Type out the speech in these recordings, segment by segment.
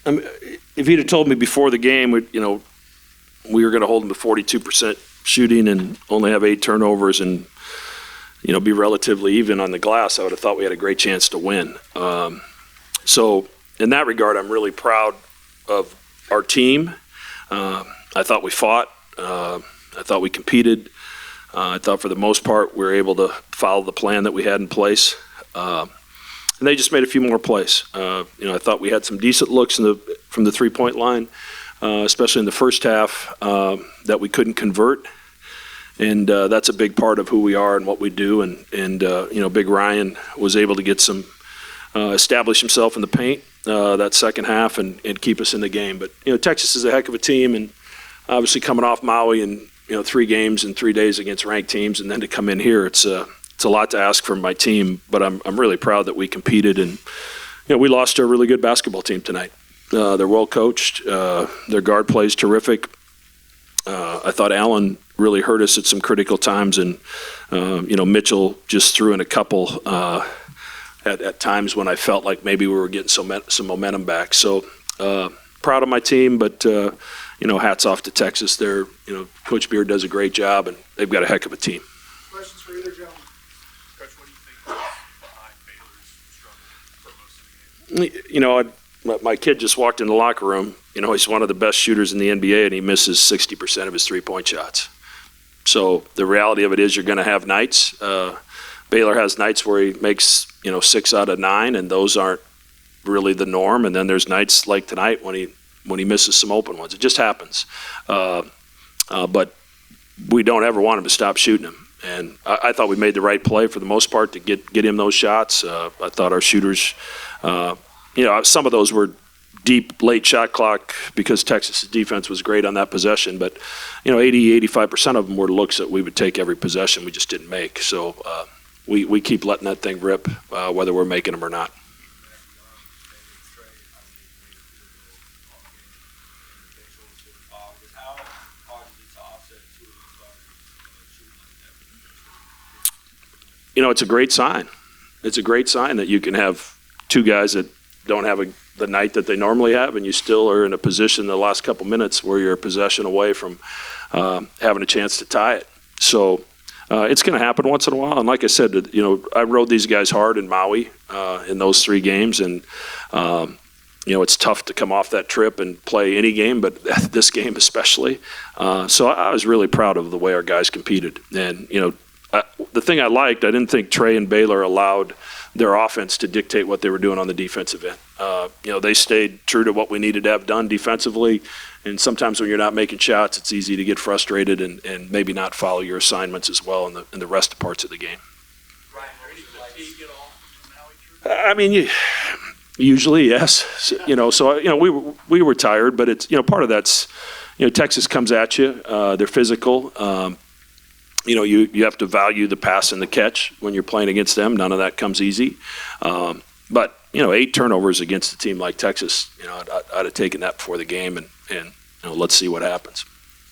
if he'd have told me before the game, we were going to hold them to 42% shooting and only have 8 turnovers and be relatively even on the glass, I would have thought we had a great chance to win. So in that regard, I'm really proud of our team. I thought we fought. I thought we competed. I thought for the most part we were able to follow the plan that we had in place. And they just made a few more plays. I thought we had some decent looks from the three-point line, especially in the first half, that we couldn't convert. And that's a big part of who we are and what we do. And Big Ryan was able to get some establish himself in the paint that second half and keep us in the game. But Texas is a heck of a team, and obviously coming off Maui and 3 games in 3 days against ranked teams, and then to come in here, it's a lot to ask from my team. But I'm really proud that we competed, and we lost to a really good basketball team tonight. They're well coached. Their guard play is terrific. I thought Allen really hurt us at some critical times, and Mitchell just threw in a couple at times when I felt like maybe we were getting some momentum back. So proud of my team, but hats off to Texas. Coach Beard does a great job, and they've got a heck of a team. Questions for either gentleman? Coach, what do you think is behind Baylor's struggle for most of the game? My kid just walked in the locker room. He's one of the best shooters in the NBA, and he misses 60% of his three-point shots. So the reality of it is you're going to have nights. Baylor has nights where he makes 6 out of 9, and those aren't really the norm. And then there's nights like tonight when he misses some open ones. It just happens. But we don't ever want him to stop shooting them. And I thought we made the right play for the most part to get him those shots. I thought our shooters, some of those were deep late shot clock because Texas' defense was great on that possession. But 85% of them were looks that we would take every possession. We just didn't make. So we keep letting that thing rip, whether we're making them or not. It's a great sign. It's a great sign that you can have 2 guys that don't have the night that they normally have, and you still are in a position the last couple minutes where you're a possession away from having a chance to tie it. So it's going to happen once in a while. And like I said, I rode these guys hard in Maui in those 3 games, and it's tough to come off that trip and play any game, but this game especially. So I was really proud of the way our guys competed. And the thing I liked, I didn't think Trey and Baylor allowed their offense to dictate what they were doing on the defensive end. They stayed true to what we needed to have done defensively, and sometimes when you're not making shots, it's easy to get frustrated and maybe not follow your assignments as well in the rest of parts of the game. Ryan, what did you Usually, yes. So we were tired, but it's part of that's Texas comes at you. They're physical. You have to value the pass and the catch when you're playing against them. None of that comes easy. But 8 turnovers against a team like Texas, I'd have taken that before the game, and let's see what happens.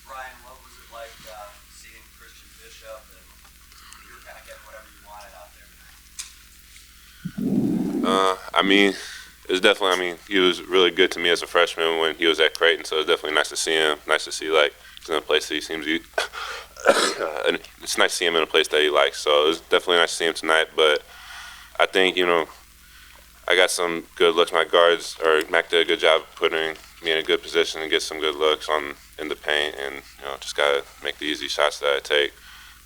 Ryan, what was it like seeing Christian Bishop, and you were kind of getting whatever you wanted out there? It was definitely. He was really good to me as a freshman when he was at Creighton. So it was definitely nice to see him. Nice to see he's in a place that he seems to. And it's nice to see him in a place that he likes. So it was definitely nice to see him tonight. But I think, I got some good looks. My guards, Mac did a good job of putting me in a good position to get some good looks in the paint. And, just got to make the easy shots that I take.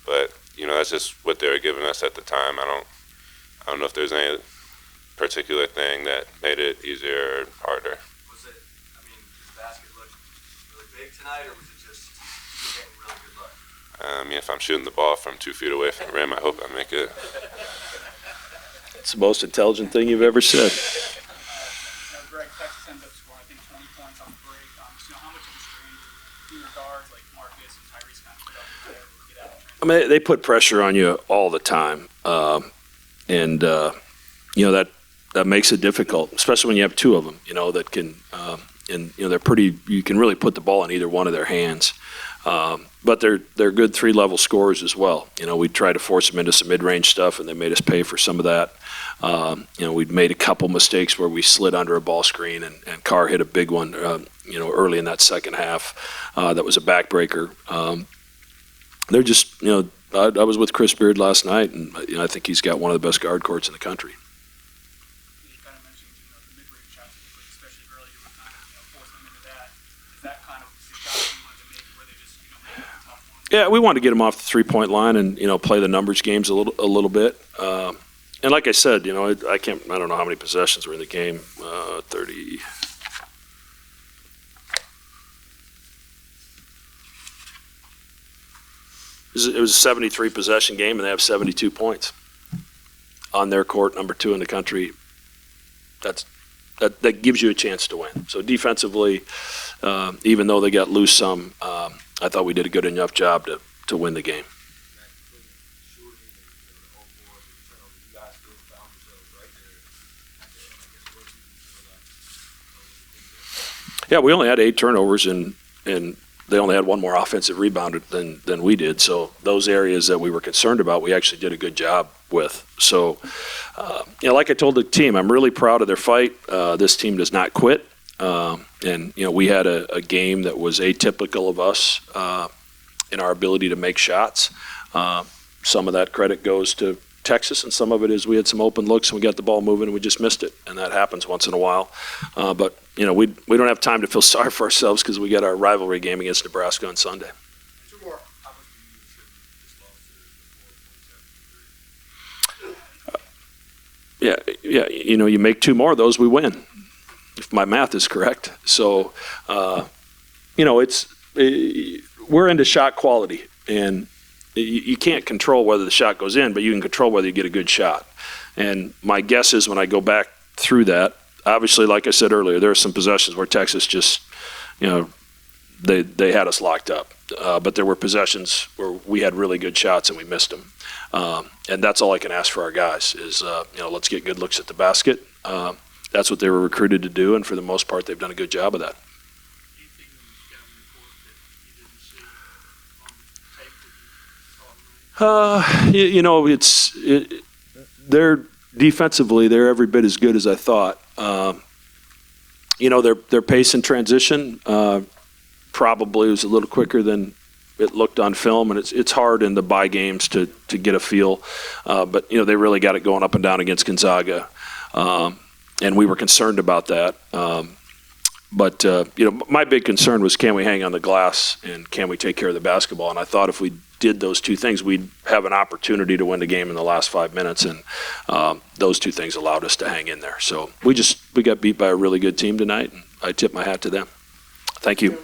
But, that's just what they were giving us at the time. I don't know if there's any particular thing that made it easier or harder. Was it, did the basket look really big tonight, or was it just you getting really good luck? If I'm shooting the ball from 2 feet away from the rim, I hope I make it. It's the most intelligent thing you've ever said. Greg, Texas ends up scoring, 20 points on the break. How much of a strain do your guards like Marcus and Tyrese kind of put up there to get out? They put pressure on you all the time, and that makes it difficult, especially when you have 2 of them. That can, they're pretty. You can really put the ball in either one of their hands. But but they're good 3-level scorers as well. We tried to force them into some mid-range stuff, and they made us pay for some of that. We'd made a couple mistakes where we slid under a ball screen, and Carr hit a big one, early in that second half. That was a backbreaker. They're just, I was with Chris Beard last night, and I think he's got one of the best guard courts in the country. You kind of mentioned, the mid-range shots, especially early, you were kind of, force them into that. Is that kind of the shot you wanted to make where they just, make the tough ones? Yeah, we wanted to get them off the 3-point line and, play the numbers games a little bit. And like I said, I don't know how many possessions were in the game. 30. It was a 73 possession game, and they have 72 points on their court, number 2 in the country. That gives you a chance to win. So defensively, even though they got loose some, I thought we did a good enough job to win the game. Yeah, we only had 8 turnovers, and they only had 1 more offensive rebound than we did. So those areas that we were concerned about, we actually did a good job with. So, like I told the team, I'm really proud of their fight. This team does not quit. And we had a game that was atypical of us in our ability to make shots. Some of that credit goes to Texas, and some of it is we had some open looks and we got the ball moving and we just missed it, and that happens once in a while. But we don't have time to feel sorry for ourselves because we got our rivalry game against Nebraska on Sunday. Yeah, you make 2 more of those, we win, if my math is correct. So, we're into shot quality, and you can't control whether the shot goes in, but you can control whether you get a good shot. And my guess is when I go back through that, obviously, like I said earlier, there are some possessions where Texas just, they had us locked up. But there were possessions where we had really good shots and we missed them. And that's all I can ask for our guys is, let's get good looks at the basket. That's what they were recruited to do, and for the most part, they've done a good job of that. They're defensively, they're every bit as good as I thought. Their pace in transition probably was a little quicker than it looked on film, and it's hard in the bye games to get a feel. But they really got it going up and down against Gonzaga, and we were concerned about that. But my big concern was, can we hang on the glass and can we take care of the basketball? And I thought if we did those 2 things, we'd have an opportunity to win the game in the last 5 minutes. And those 2 things allowed us to hang in there. So we got beat by a really good team tonight, and I tip my hat to them. Thank you.